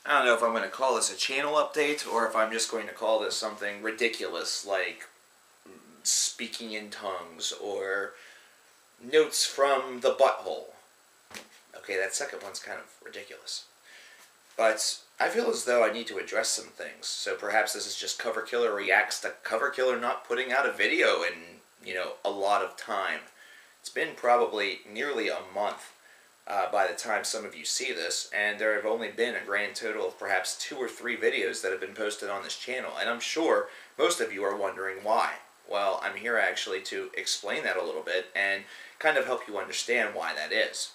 I don't know if I'm going to call this a channel update or if I'm just going to call this something ridiculous like speaking in tongues or notes from the butthole. Okay, that second one's kind of ridiculous. But I feel as though I need to address some things. So perhaps this is just Cover Killer Reacts to Cover Killer not putting out a video in, a lot of time. It's been probably nearly a month by the time some of you see this, and there have only been a grand total of perhaps 2 or 3 videos that have been posted on this channel, and I'm sure most of you are wondering why. Well, I'm here actually to explain that a little bit and kind of help you understand why that is.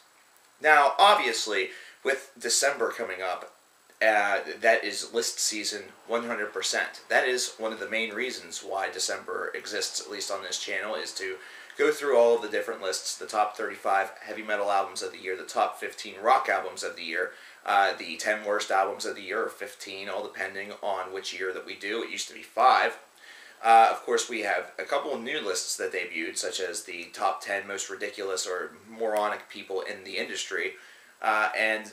Now, obviously, with December coming up, that is list season 100%. That is one of the main reasons why December exists, at least on this channel, is to go through all of the different lists, the top 35 heavy metal albums of the year, the top 15 rock albums of the year, the 10 worst albums of the year, or 15, all depending on which year that we do. It used to be 5. Of course, we have a couple of new lists that debuted, such as the top 10 most ridiculous or moronic people in the industry, and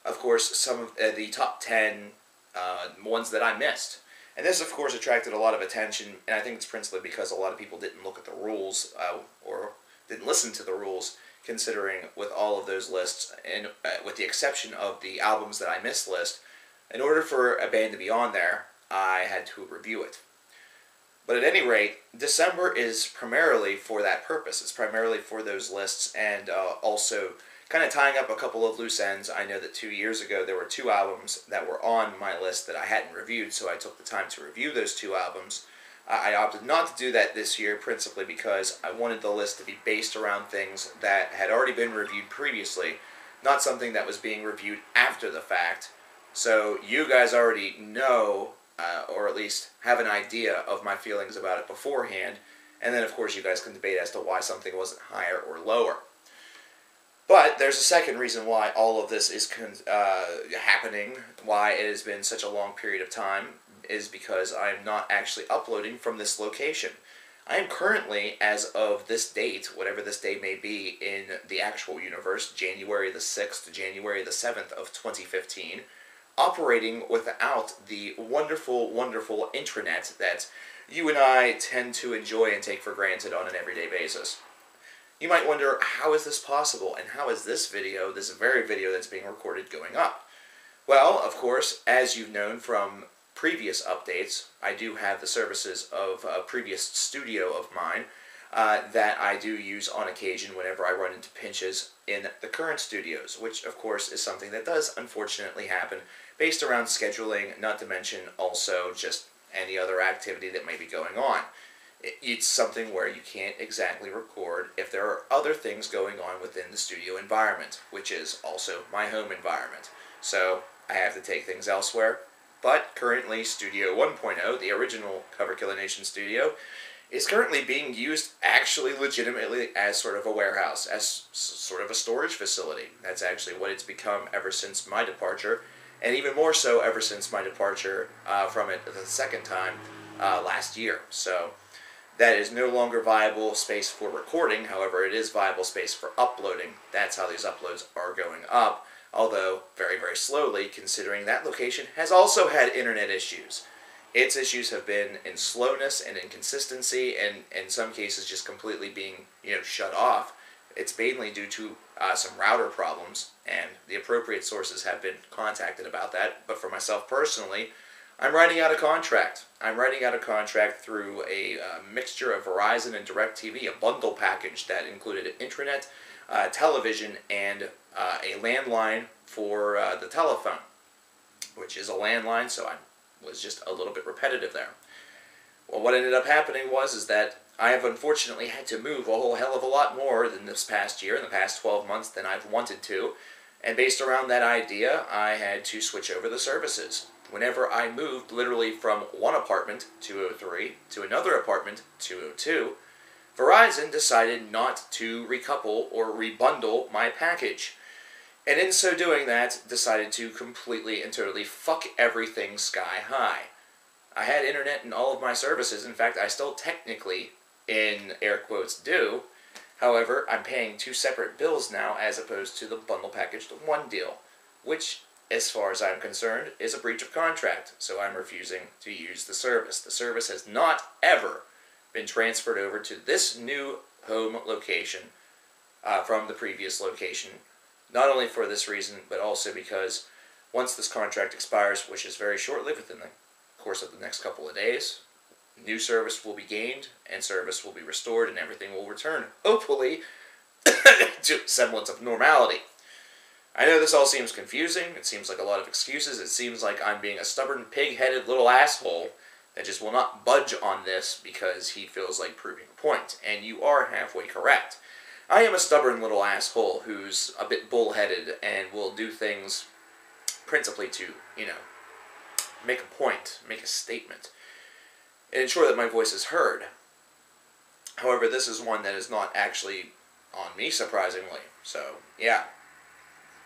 of course, some of the top 10 ones that I missed. And this, of course, attracted a lot of attention, and I think it's principally because a lot of people didn't look at the rules, or didn't listen to the rules, considering with all of those lists, and with the exception of the albums that I missed list, in order for a band to be on there, I had to review it. But at any rate, December is primarily for that purpose. It's primarily for those lists, and also kind of tying up a couple of loose ends. I know that 2 years ago there were 2 albums that were on my list that I hadn't reviewed, so I took the time to review those 2 albums. I opted not to do that this year, principally because I wanted the list to be based around things that had already been reviewed previously, not something that was being reviewed after the fact. So you guys already know, or at least have an idea of my feelings about it beforehand, and then of course you guys can debate as to why something wasn't higher or lower. But there's a second reason why all of this is happening, why it has been such a long period of time, is because I am not actually uploading from this location. I am currently, as of this date, whatever this day may be in the actual universe, January the 6th to January the 7th of 2015, operating without the wonderful, wonderful intranet that you and I tend to enjoy and take for granted on an everyday basis. You might wonder, how is this possible, and how is this video, this very video that's being recorded, going up? Well, of course, as you've known from previous updates, I do have the services of a previous studio of mine that I do use on occasion whenever I run into pinches in the current studios, which, of course, is something that does unfortunately happen based around scheduling, not to mention also just any other activity that may be going on. It's something where you can't exactly record if there are other things going on within the studio environment, which is also my home environment. So I have to take things elsewhere. But currently, Studio 1.0, the original Cover Killer Nation studio, is currently being used actually legitimately as sort of a warehouse, as sort of a storage facility. That's actually what it's become ever since my departure, and even more so ever since my departure from it the second time last year. So that is no longer viable space for recording. However, it is viable space for uploading. That's how these uploads are going up, although very, very slowly, considering that location has also had internet issues. Its issues have been in slowness and inconsistency, and in some cases just completely being, shut off. It's mainly due to some router problems, and the appropriate sources have been contacted about that. But for myself personally, I'm writing out a contract. I'm writing out a contract through a mixture of Verizon and DirecTV, a bundle package that included an intranet, television, and a landline for the telephone, which is a landline, so I was just a little bit repetitive there. Well, what ended up happening is that I have unfortunately had to move a whole hell of a lot more than this past year, in the past 12 months, than I've wanted to, and based around that idea, I had to switch over the services. Whenever I moved literally from one apartment, 203, to another apartment, 202, Verizon decided not to recouple or rebundle my package. And in so doing that, decided to completely and totally fuck everything sky high. I had internet in all of my services. In fact, I still technically, in air quotes, do. However, I'm paying 2 separate bills now as opposed to the bundle packaged one deal, which as far as I'm concerned, is a breach of contract, so I'm refusing to use the service. The service has not ever been transferred over to this new home location from the previous location, not only for this reason, but also because once this contract expires, which is very short-lived within the course of the next couple of days, new service will be gained, and service will be restored, and everything will return, hopefully, to semblance of normality. I know this all seems confusing, it seems like a lot of excuses, it seems like I'm being a stubborn, pig-headed little asshole that just will not budge on this because he feels like proving a point, and you are halfway correct. I am a stubborn little asshole who's a bit bullheaded and will do things principally to, make a point, make a statement, and ensure that my voice is heard. However, this is one that is not actually on me, surprisingly. So, yeah.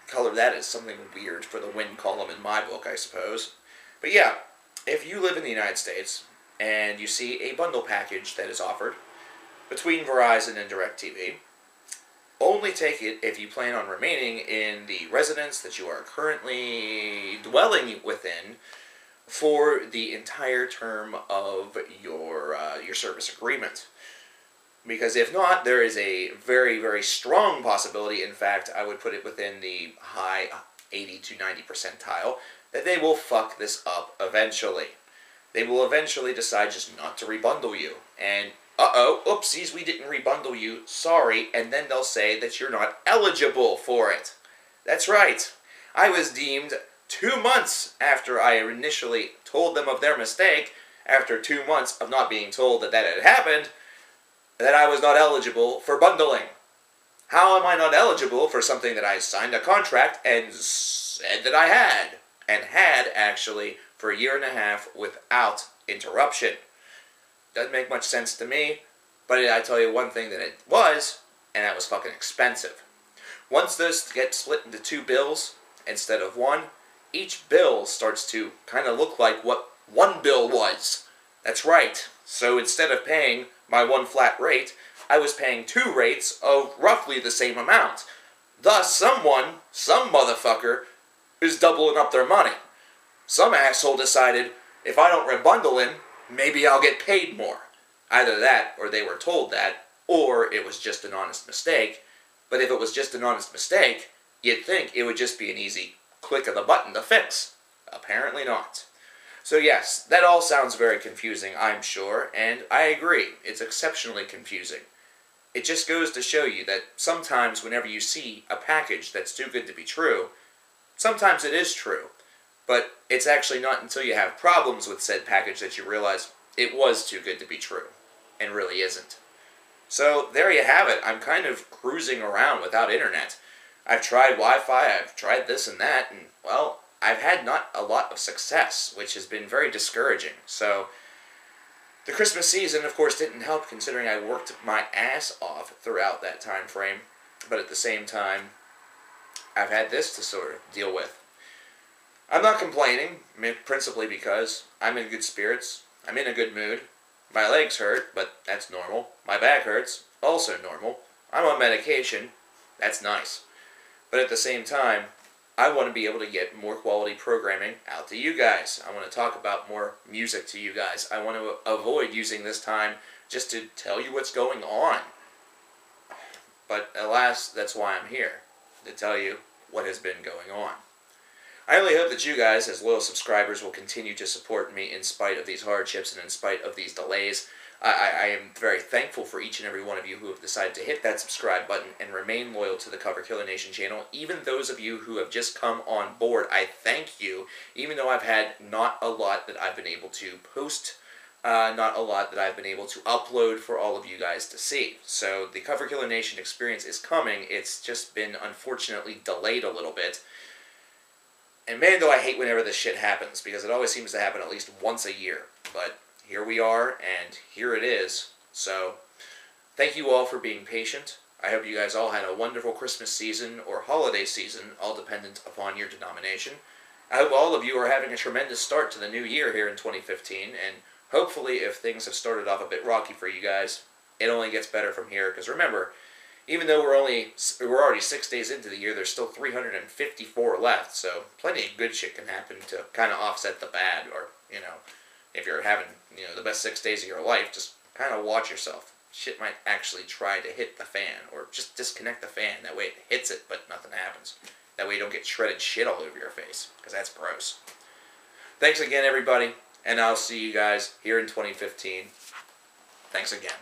Color that as something weird for the win column in my book, I suppose. But yeah, if you live in the United States and you see a bundle package that is offered between Verizon and DirecTV, only take it if you plan on remaining in the residence that you are currently dwelling within for the entire term of your service agreement. Because if not, there is a very, very strong possibility, in fact, I would put it within the high 80 to 90 percentile, that they will fuck this up eventually. They will eventually decide just not to rebundle you. And, uh-oh, oopsies, we didn't rebundle you, sorry, and then they'll say that you're not eligible for it. That's right. I was deemed 2 months after I initially told them of their mistake, after 2 months of not being told that that had happened, that I was not eligible for bundling. How am I not eligible for something that I signed a contract and said that I had? And had, actually, for 1.5 years without interruption. Doesn't make much sense to me, but I tell you one thing that it was, and that was fucking expensive. Once those get split into 2 bills instead of 1, each bill starts to kind of look like what one bill was. That's right. So instead of paying my 1 flat rate, I was paying 2 rates of roughly the same amount. Thus, some motherfucker, is doubling up their money. Some asshole decided, if I don't rebundle him, maybe I'll get paid more. Either that, or they were told that, or it was just an honest mistake. But if it was just an honest mistake, you'd think it would just be an easy click of the button to fix. Apparently not. So yes, that all sounds very confusing, I'm sure, and I agree, it's exceptionally confusing. It just goes to show you that sometimes whenever you see a package that's too good to be true, sometimes it is true, but it's actually not until you have problems with said package that you realize it was too good to be true, and really isn't. So there you have it, I'm kind of cruising around without internet. I've tried Wi-Fi, I've tried this and that, and, well, I've had not a lot of success, which has been very discouraging. So, the Christmas season, of course, didn't help considering I worked my ass off throughout that time frame. But at the same time, I've had this to sort of deal with. I'm not complaining, principally because I'm in good spirits, I'm in a good mood. My legs hurt, but that's normal. My back hurts, also normal. I'm on medication, that's nice. But at the same time, I want to be able to get more quality programming out to you guys. I want to talk about more music to you guys. I want to avoid using this time just to tell you what's going on. But alas, that's why I'm here, to tell you what has been going on. I only hope that you guys, as loyal subscribers, will continue to support me in spite of these hardships and in spite of these delays. I am very thankful for each and every one of you who have decided to hit that subscribe button and remain loyal to the Cover Killer Nation channel. Even those of you who have just come on board, I thank you. Even though I've had not a lot that I've been able to post, not a lot that I've been able to upload for all of you guys to see. So the Cover Killer Nation experience is coming. It's just been unfortunately delayed a little bit. And man, do I hate whenever this shit happens, because it always seems to happen at least once a year. But here we are, and here it is. So, thank you all for being patient. I hope you guys all had a wonderful Christmas season or holiday season, all dependent upon your denomination. I hope all of you are having a tremendous start to the new year here in 2015, and hopefully if things have started off a bit rocky for you guys, it only gets better from here, because remember, even though we're already 6 days into the year, there's still 354 left, so plenty of good shit can happen to kind of offset the bad, or, you know, if you're having, you know, the best 6 days of your life, just kind of watch yourself. Shit might actually try to hit the fan, or just disconnect the fan, that way it hits it, but nothing happens. That way you don't get shredded shit all over your face, because that's gross. Thanks again, everybody, and I'll see you guys here in 2015. Thanks again.